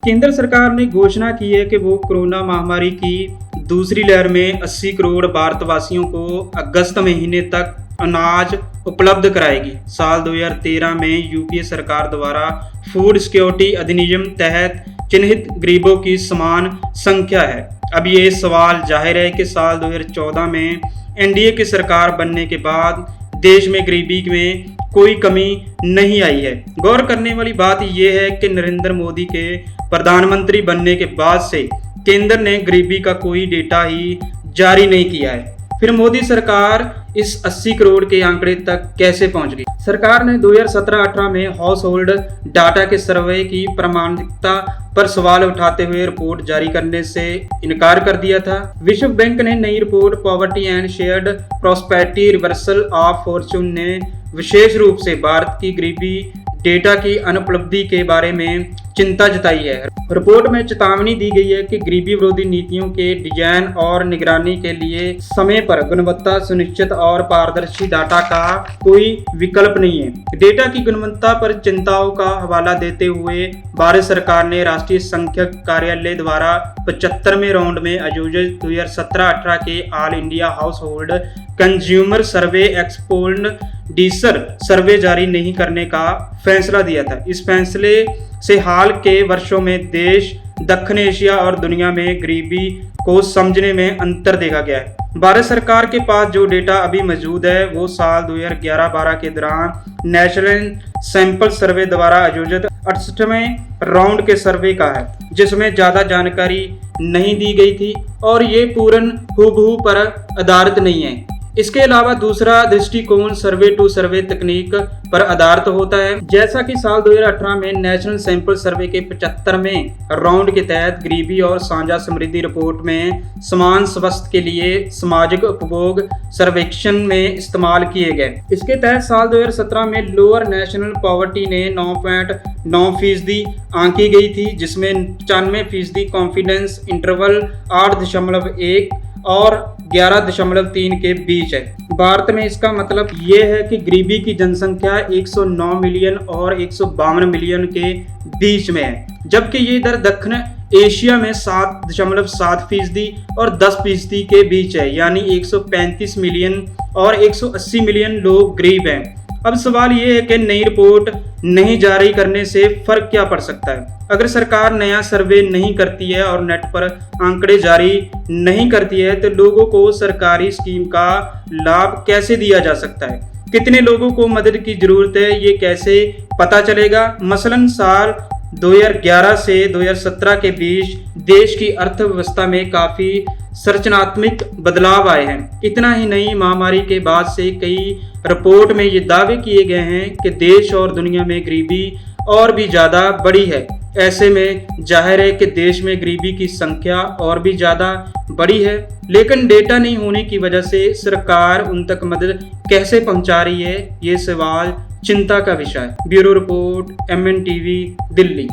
केंद्र सरकार ने घोषणा की है कि वो कोरोना महामारी की दूसरी लहर में 80 करोड़ भारतवासियों को अगस्त महीने तक अनाज उपलब्ध कराएगी। साल 2013 में यूपीए सरकार द्वारा फूड सिक्योरिटी अधिनियम तहत चिन्हित गरीबों की समान संख्या है। अब ये सवाल जाहिर है कि साल 2014 में एनडीए की सरकार बनने के बाद देश में गरीबी में कोई कमी नहीं आई है। गौर करने वाली बात यह है कि नरेंद्र मोदी के प्रधानमंत्री बनने के बाद से केंद्र ने गरीबी का कोई डेटा ही जारी नहीं किया है। फिर मोदी सरकार इस 80 करोड़ के आंकड़े तक कैसे पहुंच गई? सरकार ने 2017-18 में हाउस होल्ड डाटा के सर्वे की प्रामाणिकता पर सवाल उठाते हुए रिपोर्ट जारी करने से इनकार कर दिया था। विश्व बैंक ने नई report poverty and shared prosperity reversal of Fortune ने विशेष रूप से भारत की गरीबी डेटा की अनुपलब्धि के बारे में चिंता जताई है। रिपोर्ट में चेतावनी दी गई है कि गरीबी विरोधी नीतियों के डिजाइन और निगरानी के लिए समय पर गुणवत्ता सुनिश्चित और पारदर्शी डाटा का कोई विकल्प नहीं है। डेटा की गुणवत्ता पर चिंताओं का हवाला देते हुए भारत सरकार ने राष्ट्रीय संख्यक कार्यालय द्वारा 75वें राउंड में आयोजित 2017-18 के all India household consumer survey एक्सपोल्ड डीसर सर्वे जारी नहीं करने का फैसला दिया था। इस फैसले से हाल के वर्षों में देश, दक्षिण एशिया और दुनिया में गरीबी को समझने में अंतर देखा गया है। भारत सरकार के पास जो डेटा अभी मौजूद है वो साल 2011-12 के दौरान नेशनल सैंपल सर्वे द्वारा आयोजित 68वें राउंड के सर्वे का है, जिसमें ज्यादा जानकारी नहीं दी गई थी और ये पूर्ण हूबहू पर आधारित नहीं है। इसके अलावा दूसरा दृष्टिकोण सर्वे टू सर्वे तकनीक पर आधारित होता है। जैसा कि साल 2018 में नेशनल सैंपल सर्वे के 75वें राउंड के तहत गरीबी और साझा समृद्धि रिपोर्ट में समान स्वास्थ्य के लिए सामाजिक उपभोग सर्वेक्षण में इस्तेमाल किए गए। इसके तहत साल 2017 में लोअर नेशनल पॉवर्टी ने 9.9% आंकी गई थी, जिसमें 95% कॉन्फिडेंस इंटरवल 8.1 और 11.3 के बीच है। भारत में इसका मतलब ये है कि गरीबी की जनसंख्या 109 मिलियन और 152 मिलियन के बीच में है, जबकि ये दर दक्षिण एशिया में 7.7% और 10% के बीच है, यानी 135 मिलियन और 180 मिलियन लोग गरीब हैं। अब सवाल ये है कि नई रिपोर्ट नहीं जारी करने से फर्क क्या पड़ सकता है? अगर सरकार नया सर्वे नहीं करती है और नेट पर आंकड़े जारी नहीं करती है तो लोगों को सरकारी स्कीम का लाभ कैसे दिया जा सकता है? कितने लोगों को मदद की जरूरत है, ये कैसे पता चलेगा? मसलन साल 2011 से 2017 के बीच देश की अर्थव्यवस्था में काफी संरचनात्मक बदलाव आए हैं। इतना ही नहीं, महामारी के बाद से कई रिपोर्ट में ये दावे किए गए हैं कि देश और दुनिया में गरीबी और भी ज्यादा बढ़ी है। ऐसे में जाहिर है कि देश में गरीबी की संख्या और भी ज्यादा बढ़ी है, लेकिन डेटा नहीं होने की वजह से सरकार उन तक मदद कैसे पहुंचा रही है, ये सवाल चिंता का विषय है। Bureau report, MNTV, Delhi.